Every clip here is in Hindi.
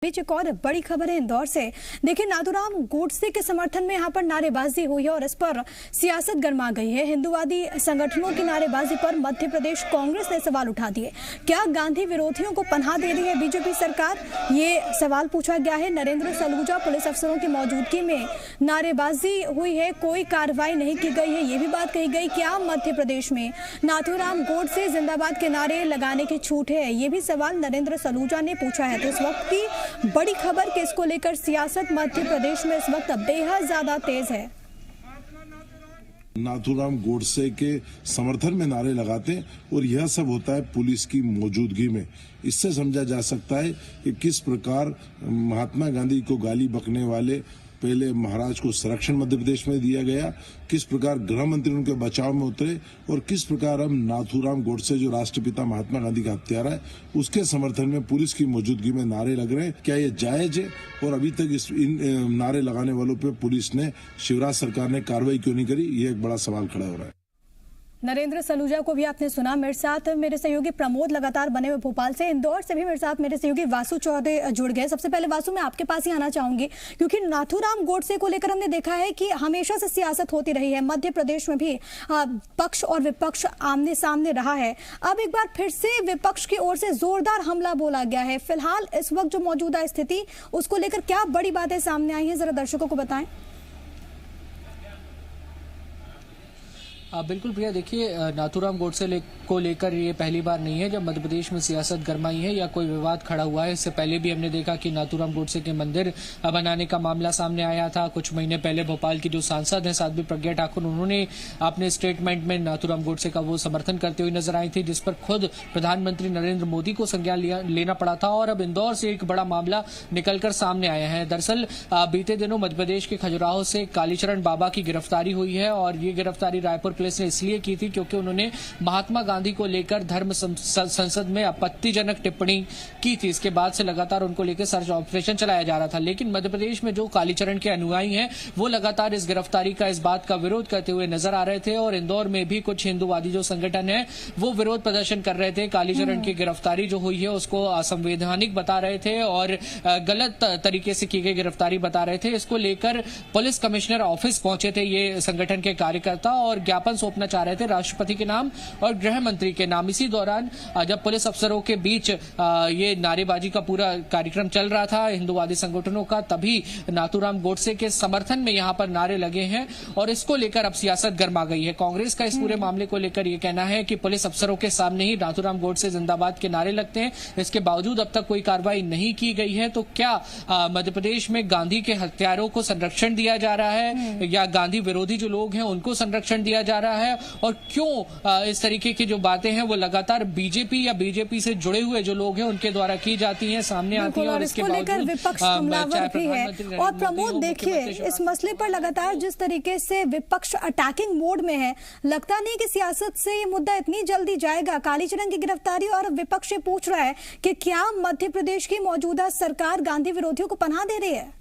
बीच एक और बड़ी खबर है इंदौर से। देखिए, नाथूराम गोडसे के समर्थन में यहां पर नारेबाजी हुई है और इस पर सियासत गर्मा गई है। हिंदूवादी संगठनों की नारेबाजी पर मध्य प्रदेश कांग्रेस ने सवाल उठा दिए। क्या गांधी विरोधियों को पनाह दे रही है बीजेपी सरकार? ये सवाल पूछा गया है। नरेंद्र सलूजा पुलिस अफसरों की मौजूदगी में नारेबाजी हुई है, कोई कार्रवाई नहीं की गई है, ये भी बात कही गई। क्या मध्य प्रदेश में नाथूराम गोडसे जिंदाबाद के नारे लगाने की छूट है? ये भी सवाल नरेंद्र सलूजा ने पूछा है। तो इस वक्त की बड़ी खबर कि इसको लेकर सियासत मध्य प्रदेश में इस वक्त बेहद ज्यादा तेज है। नाथूराम गोडसे के समर्थन में नारे लगाते और यह सब होता है पुलिस की मौजूदगी में। इससे समझा जा सकता है कि किस प्रकार महात्मा गांधी को गाली बकने वाले पहले महाराज को संरक्षण मध्य प्रदेश में दिया गया, किस प्रकार गृह मंत्री उनके बचाव में उतरे और किस प्रकार हम नाथूराम गोडसे जो राष्ट्रपिता महात्मा गांधी का हत्यारा है उसके समर्थन में पुलिस की मौजूदगी में नारे लग रहे हैं। क्या ये जायज है? और अभी तक इन नारे लगाने वालों पे पुलिस ने, शिवराज सरकार ने कार्रवाई क्यों नहीं करी? ये एक बड़ा सवाल खड़ा हो रहा है। नरेंद्र सलूजा को भी आपने सुना। मेरे साथ मेरे सहयोगी प्रमोद लगातार बने हुए भोपाल से, इंदौर से भी मेरे साथ मेरे सहयोगी वासु चौधरी जुड़ गए। सबसे पहले वासु, मैं आपके पास ही आना चाहूंगी क्योंकि नाथूराम गोडसे को लेकर हमने देखा है कि हमेशा से सियासत होती रही है। मध्य प्रदेश में भी पक्ष और विपक्ष आमने सामने रहा है। अब एक बार फिर से विपक्ष की ओर से जोरदार हमला बोला गया है। फिलहाल इस वक्त जो मौजूदा स्थिति, उसको लेकर क्या बड़ी बातें सामने आई हैं, जरा दर्शकों को बताएं। बिल्कुल प्रिया, देखिए नाथूराम गोडसे को लेकर ये पहली बार नहीं है जब मध्य प्रदेश में सियासत गरमाई है या कोई विवाद खड़ा हुआ है। इससे पहले भी हमने देखा कि नाथूराम गोडसे के मंदिर बनाने का मामला सामने आया था। कुछ महीने पहले भोपाल की जो सांसद हैं साध्वी प्रज्ञा ठाकुर, उन्होंने अपने स्टेटमेंट में नाथूराम गोडसे का वो समर्थन करते हुए नजर आई थी, जिस पर खुद प्रधानमंत्री नरेंद्र मोदी को संज्ञान लेना पड़ा था। और अब इंदौर से एक बड़ा मामला निकलकर सामने आया है। दरअसल बीते दिनों मध्य प्रदेश के खजुराहो से कालीचरण बाबा की गिरफ्तारी हुई है और ये गिरफ्तारी रायपुर पुलिस ने इसलिए की थी क्योंकि उन्होंने महात्मा गांधी को लेकर धर्म संसद में आपत्तिजनक टिप्पणी की थी। इसके बाद से लगातार उनको लेकर सर्च ऑपरेशन चलाया जा रहा था। लेकिन मध्य प्रदेश में जो कालीचरण के अनुयायी हैं वो लगातार इस गिरफ्तारी का, इस बात का विरोध करते हुए नजर आ रहे थे और इंदौर में भी कुछ हिंदूवादी जो संगठन है वो विरोध प्रदर्शन कर रहे थे। कालीचरण की गिरफ्तारी जो हुई है उसको असंवैधानिक बता रहे थे और गलत तरीके से की गई गिरफ्तारी बता रहे थे। इसको लेकर पुलिस कमिश्नर ऑफिस पहुंचे थे ये संगठन के कार्यकर्ता और ज्ञापन सौंपना चाह रहे थे राष्ट्रपति के नाम और गृह मंत्री के नाम। इसी दौरान जब पुलिस अफसरों के बीच ये नारेबाजी का पूरा कार्यक्रम चल रहा था हिंदूवादी संगठनों का, तभी नाथूराम गोडसे के समर्थन में यहां पर नारे लगे हैं और इसको लेकर अब सियासत गर्मा गई है। कांग्रेस का इस पूरे मामले को लेकर यह कहना है कि पुलिस अफसरों के सामने ही नाथूराम गोडसे जिंदाबाद के नारे लगते हैं, इसके बावजूद अब तक कोई कार्रवाई नहीं की गई है। तो क्या मध्य प्रदेश में गांधी के हत्यारों को संरक्षण दिया जा रहा है या गांधी विरोधी जो लोग हैं उनको संरक्षण दिया जा रहा है? और क्यों इस तरीके की जो बातें हैं वो लगातार बीजेपी या बीजेपी से जुड़े हुए जो लोग हैं उनके द्वारा की जाती हैं, सामने आती हैं और इसके बावजूद विपक्ष हमलावर भी है। और प्रमोद, देखिए इस मसले पर लगातार जिस तरीके से विपक्ष अटैकिंग मोड में है, लगता नहीं कि सियासत से ये मुद्दा इतनी जल्दी जाएगा। कालीचरण की गिरफ्तारी और विपक्ष पूछ रहा है कि क्या मध्य प्रदेश की मौजूदा सरकार गांधी विरोधियों को पनाह दे रही है?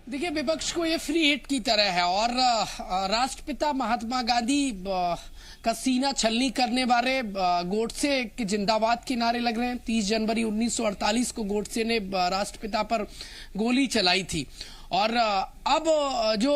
देखिए, विपक्ष को ये फ्री हिट की तरह है और राष्ट्रपिता महात्मा गांधी का सीना छलनी करने वाले गोडसे के जिंदाबाद के नारे लग रहे हैं। 30 जनवरी 1948 को गोडसे ने राष्ट्रपिता पर गोली चलाई थी और अब जो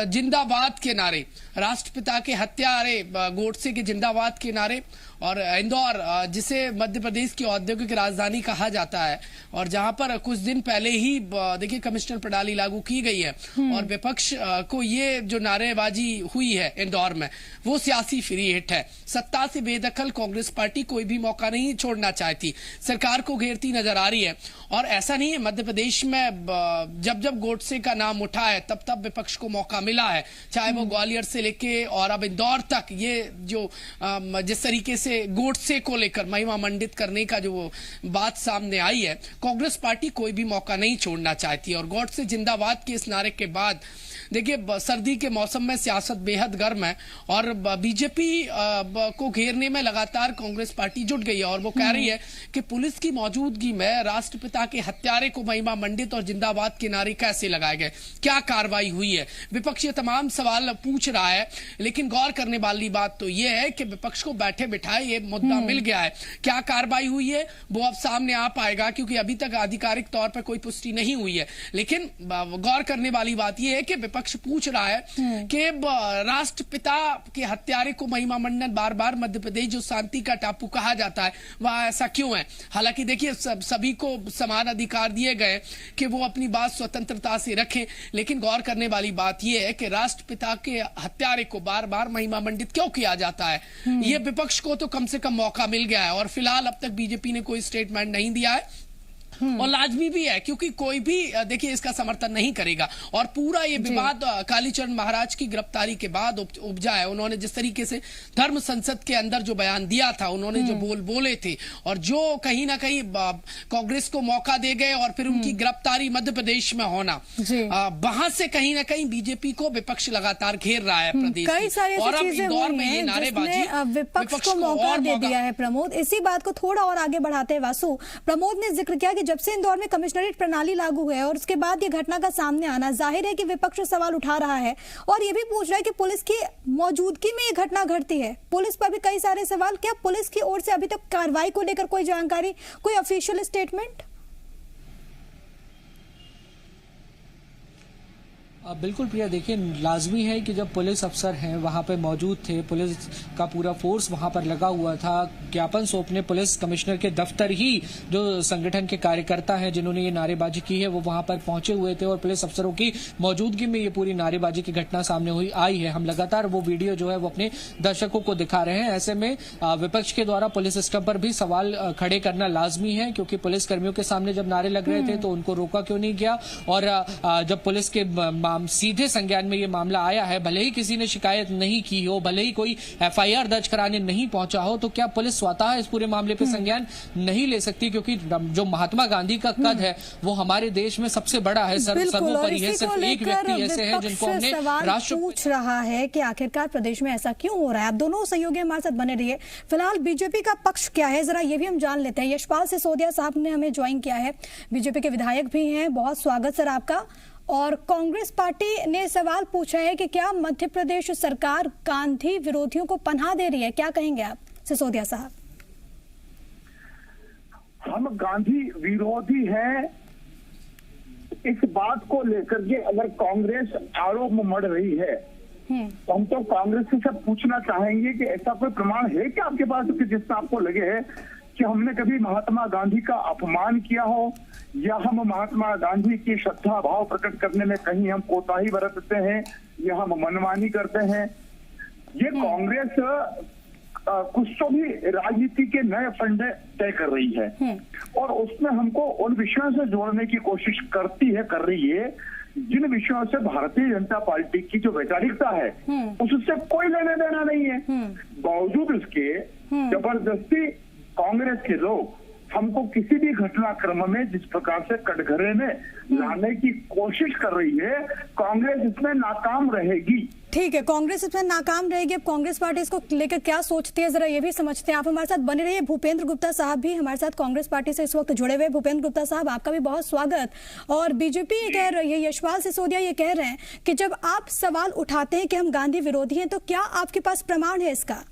जिंदाबाद के नारे, राष्ट्रपिता के हत्यारे गोडसे के जिंदाबाद के नारे और इंदौर जिसे मध्य प्रदेश की औद्योगिक राजधानी कहा जाता है और जहां पर कुछ दिन पहले ही देखिए कमिश्नर प्रणाली लागू की गई है और विपक्ष को ये जो नारेबाजी हुई है इंदौर में वो सियासी फ्री हिट है। सत्ता से बेदखल कांग्रेस पार्टी कोई भी मौका नहीं छोड़ना चाहती, सरकार को घेरती नजर आ रही है। और ऐसा नहीं है, मध्य प्रदेश में जब जब गोडसे का नाम उठा है तब तब विपक्ष को मौका मिला है, चाहे वो ग्वालियर से लेके और अब इंदौर तक। ये जो जिस तरीके से गोडसे को लेकर महिमा मंडित करने का जो बात सामने आई है, कांग्रेस पार्टी कोई भी मौका नहीं छोड़ना चाहती। और गोडसे जिंदाबाद के इस नारे के बाद देखिए सर्दी के मौसम में सियासत बेहद गर्म है और बीजेपी को घेरने में लगातार कांग्रेस पार्टी जुट गई है और वो कह रही है कि पुलिस की मौजूदगी में राष्ट्रपिता के हत्यारे को महिमा मंडित और जिंदाबाद के नारे कैसे लगाए गए। क्या कार्रवाई हुई है। विपक्ष ये तमाम सवाल पूछ रहा है, लेकिन गौर करने वाली बात तो ये है कि विपक्ष को बैठे बिठाए ये मुद्दा मिल गया है। क्या कार्रवाई हुई है वो अब सामने आ पाएगा, क्योंकि अभी तक आधिकारिक तौर पर कोई पुष्टि नहीं हुई है। लेकिन गौर करने वाली बात यह है कि विपक्ष पूछ रहा है कि राष्ट्रपिता के हत्यारे को महिमा मंडन बार बार मध्य प्रदेश जो शांति का टापू कहा जाता है वह ऐसा क्यों है। हालांकि देखिए सभी को समान अधिकार दिए गए कि वो अपनी बात स्वतंत्रता से रखें, लेकिन गौर करने वाली बात यह है कि राष्ट्रपिता के हत्यारे को बार बार महिमा मंडित क्यों किया जाता है। यह विपक्ष को तो कम से कम मौका मिल गया है और फिलहाल अब तक बीजेपी ने कोई स्टेटमेंट नहीं दिया है और लाजमी भी है, क्योंकि कोई भी देखिए इसका समर्थन नहीं करेगा। और पूरा ये विवाद कालीचरण महाराज की गिरफ्तारी के बाद उपजा है। उन्होंने जिस तरीके से धर्म संसद के अंदर जो बयान दिया था, उन्होंने जो बोले थे और जो कहीं ना कहीं कांग्रेस को मौका दे गए और फिर उनकी गिरफ्तारी मध्य प्रदेश में होना, वहां से कहीं ना कहीं बीजेपी को विपक्ष लगातार घेर रहा है प्रदेश और अब इंदौर में ये नारेबाजी विपक्ष को मौका दे दिया है। प्रमोद, इसी बात को थोड़ा और आगे बढ़ाते हैं वासु, प्रमोद ने जिक्र किया कि जब से इंदौर में कमिश्नरेट प्रणाली लागू है और उसके बाद ये घटना का सामने आना, जाहिर है कि विपक्ष सवाल उठा रहा है और ये भी पूछ रहा है कि पुलिस की मौजूदगी में ये घटना घटती है। पुलिस पर भी कई सारे सवाल। क्या पुलिस की ओर से अभी तक कार्रवाई को लेकर कोई जानकारी, कोई ऑफिशियल स्टेटमेंट? बिल्कुल प्रिया, देखिए लाजमी है कि जब पुलिस अफसर हैं वहां पे मौजूद थे, पुलिस का पूरा फोर्स वहां पर लगा हुआ था, ज्ञापन सौंपने पुलिस कमिश्नर के दफ्तर ही जो संगठन के कार्यकर्ता हैं जिन्होंने ये नारेबाजी की है वो वहां पर पहुंचे हुए थे और पुलिस अफसरों की मौजूदगी में ये पूरी नारेबाजी की घटना सामने आई है। हम लगातार वो वीडियो जो है वो अपने दर्शकों को दिखा रहे हैं। ऐसे में विपक्ष के द्वारा पुलिस स्टाफ पर भी सवाल खड़े करना लाजमी है, क्योंकि पुलिस कर्मियों के सामने जब नारे लग रहे थे तो उनको रोका क्यों नहीं गया। और जब पुलिस के सीधे संज्ञान में ये मामला आया है, भले ही किसी ने शिकायत नहीं की हो, भले ही कोई एफआईआर दर्ज कराने नहीं पहुंचा हो, तो क्या पुलिस स्वतः इस पूरे मामले पे संज्ञान नहीं ले सकती? क्योंकि जो महात्मा गांधी का कद है वो हमारे देश में सबसे बड़ा है, सर्वोपरि है। सिर्फ एक व्यक्ति ऐसे हैं जिनको हमने राष्ट्र पूछ रहा है कि आखिरकार प्रदेश में ऐसा क्यों हो रहा है। आप दोनों सहयोगी हमारे साथ बने रहिए। फिलहाल बीजेपी का पक्ष क्या है जरा ये भी हम जान लेते हैं। यशपाल सिसोदिया साहब ने हमें ज्वाइन किया है, बीजेपी के विधायक भी हैं, बहुत स्वागत सर आपका। और कांग्रेस पार्टी ने सवाल पूछा है कि क्या मध्य प्रदेश सरकार गांधी विरोधियों को पनाह दे रही है? क्या कहेंगे आप सिसोदिया साहब? हम गांधी विरोधी हैं, इस बात को लेकर के अगर कांग्रेस आरोप में मढ़ रही है तो हम तो कांग्रेस से सब पूछना चाहेंगे कि ऐसा कोई प्रमाण है क्या आपके पास कि जिससे आपको लगे है कि हमने कभी महात्मा गांधी का अपमान किया हो या हम महात्मा गांधी की श्रद्धा भाव प्रकट करने में कहीं हम कोताही बरतते हैं या हम मनमानी करते हैं। ये कांग्रेस कुछ तो भी राजनीति के नए फंडे तय कर रही है और उसमें हमको उन विषयों से जोड़ने की कोशिश कर रही है जिन विषयों से भारतीय जनता पार्टी की जो वैचारिकता है उससे कोई लेना देना नहीं है। बावजूद इसके जबरदस्ती कांग्रेस के लोग हमको किसी भी घटनाक्रम में जिस प्रकार से कटघरे में लाने की कोशिश कर रही है, कांग्रेस इसमें नाकाम रहेगी। ठीक है, कांग्रेस इसमें नाकाम रहेगी। अब कांग्रेस पार्टी इसको लेकर क्या सोचती है जरा ये भी समझते हैं। आप हमारे साथ बने रहिए। भूपेंद्र गुप्ता साहब भी हमारे साथ कांग्रेस पार्टी से इस वक्त जुड़े हुए। भूपेंद्र गुप्ता साहब आपका भी बहुत स्वागत। और बीजेपी ये कह रही है, यशपाल सिसोदिया ये कह रहे हैं कि जब आप सवाल उठाते हैं कि हम गांधी विरोधी हैं, तो क्या आपके पास प्रमाण है इसका?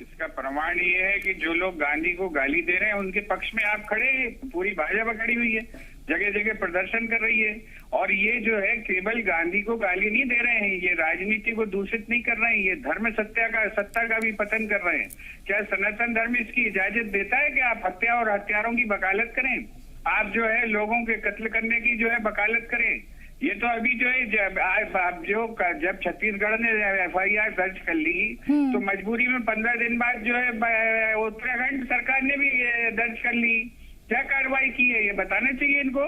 इसका प्रमाण ये है कि जो लोग गांधी को गाली दे रहे हैं उनके पक्ष में आप खड़े, पूरी भाजपा खड़ी हुई है, जगह जगह प्रदर्शन कर रही है। और ये जो है केवल गांधी को गाली नहीं दे रहे हैं, ये राजनीति को दूषित नहीं कर रहे हैं, ये धर्म सत्ता का भी पतन कर रहे हैं। क्या सनातन धर्म इसकी इजाजत देता है कि आप हत्या और हत्यारों की वकालत करें? आप जो है लोगों के कत्ल करने की जो है वकालत करें? ये तो अभी जो है जब छत्तीसगढ़ ने एफआईआर दर्ज कर ली तो मजबूरी में 15 दिन बाद जो है उत्तराखंड सरकार ने भी दर्ज कर ली। क्या कार्रवाई की है ये बताना चाहिए इनको।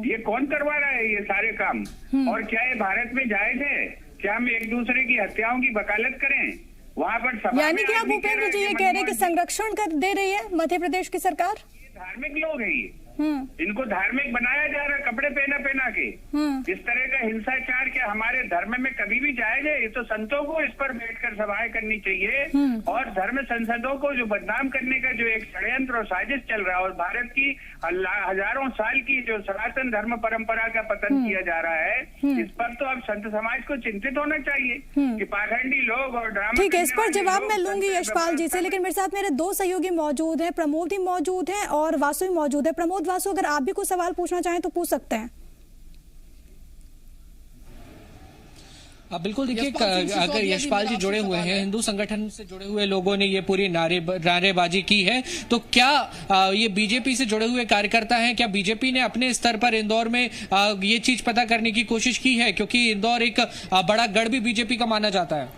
ये कौन करवा रहा है ये सारे काम? और क्या ये भारत में जायज है? क्या हम एक दूसरे की हत्याओं की वकालत करें? वहाँ पर यानी कि आप भूपेंद्र जी ये कह रहे हैं कि संरक्षण कर दे रही है मध्य प्रदेश की सरकार? धार्मिक लोग हैं, इनको धार्मिक बनाया जा रहा है कपड़े पहना के। इस तरह का हिंसाचार क्या हमारे धर्म में कभी भी जायज है? ये तो संतों को इस पर बैठकर सभाएं करनी चाहिए और धर्म संसदों को जो बदनाम करने का जो एक षड्यंत्र और साजिश चल रहा है और भारत की हजारों साल की जो सनातन धर्म परंपरा का पतन किया जा रहा है, इस पर तो अब संत समाज को चिंतित होना चाहिए कि पाखंडी लोग और ड्रामा। ठीक है, इस पर जवाब मैं लूंगी यशपाल जी से, लेकिन मेरे साथ मेरे दो सहयोगी मौजूद हैं, प्रमोद भी मौजूद है और वासु भी मौजूद है। प्रमोद, वासु, अगर आप भी कुछ सवाल पूछना चाहें तो पूछ सकते हैं। अब बिल्कुल देखिए, अगर यशपाल जी जुड़े हुए हैं, हिंदू संगठन से जुड़े हुए लोगों ने ये पूरी नारेबाजी की है, तो क्या ये बीजेपी से जुड़े हुए कार्यकर्ता हैं? क्या बीजेपी ने अपने स्तर पर इंदौर में ये चीज पता करने की कोशिश की है? क्योंकि इंदौर एक बड़ा गढ़ भी बीजेपी का माना जाता है।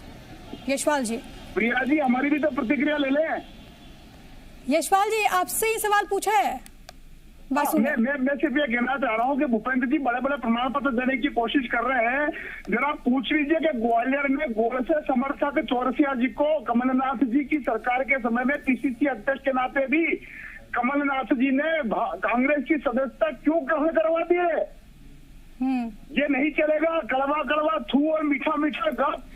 यशपाल जी। प्रिया जी, हमारी भी तो प्रतिक्रिया ले लें। यशपाल जी, आपसे ही सवाल पूछा है। मैं सिर्फ ये कहना चाह रहा हूँ कि भूपेंद्र जी बड़े बड़े प्रमाण पत्र देने की कोशिश कर रहे हैं। जरा पूछ लीजिए कि ग्वालियर में गोडसे समर्थक चौरसिया जी को कमलनाथ जी की सरकार के समय में पीसीसी अध्यक्ष के नाते भी कमलनाथ जी ने कांग्रेस की सदस्यता क्यों ग्रहण करवा दिए? ये नहीं चलेगा। कड़वा कड़वा थू और मीठा मीठा गप।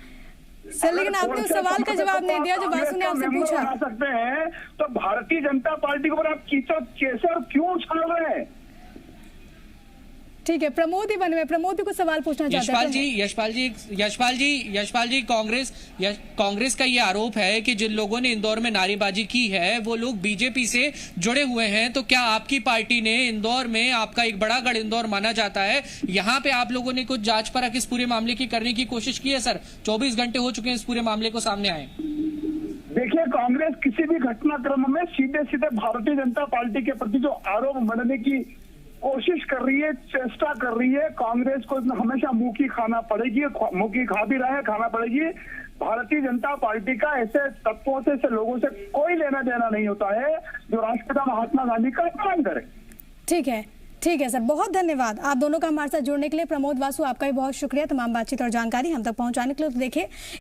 सर, लेकिन आपने उस सवाल का जवाब नहीं दिया जो वासु ने आपसे पूछा। बना सकते हैं तो भारतीय जनता पार्टी को आप कीचड़ कैसे और क्यों उछाल रहे हैं? ठीक है, प्रमोद ही बने हुए। प्रमोद भी कुछ सवाल पूछना चाहते हैं। यशपाल जी, कांग्रेस का ये आरोप है कि जिन लोगों ने इंदौर में नारेबाजी की है वो लोग बीजेपी से जुड़े हुए हैं। तो क्या आपकी पार्टी ने इंदौर में, आपका एक बड़ा गढ़ इंदौर माना जाता है, यहाँ पे आप लोगों ने कुछ जांच परख इस पूरे मामले की करने की कोशिश की है? सर, 24 घंटे हो चुके हैं इस पूरे मामले को सामने आए। देखिए, कांग्रेस किसी भी घटनाक्रम में सीधे भारतीय जनता पार्टी के प्रति जो आरोप मनाने की कोशिश कर रही है, चेष्टा कर रही है, कांग्रेस को हमेशा मुंह की खाना पड़ेगी। मुंह की खा भी रहा है, खाना पड़ेगी। भारतीय जनता पार्टी का ऐसे तत्वों से, ऐसे लोगों से कोई लेना देना नहीं होता है जो राष्ट्रपिता महात्मा गांधी का अपमान करे। ठीक है सर, बहुत धन्यवाद आप दोनों का हमारे साथ जुड़ने के लिए। प्रमोद, वासु, आपका भी बहुत शुक्रिया तमाम बातचीत और जानकारी हम तक पहुंचाने के लिए। तो देखिए,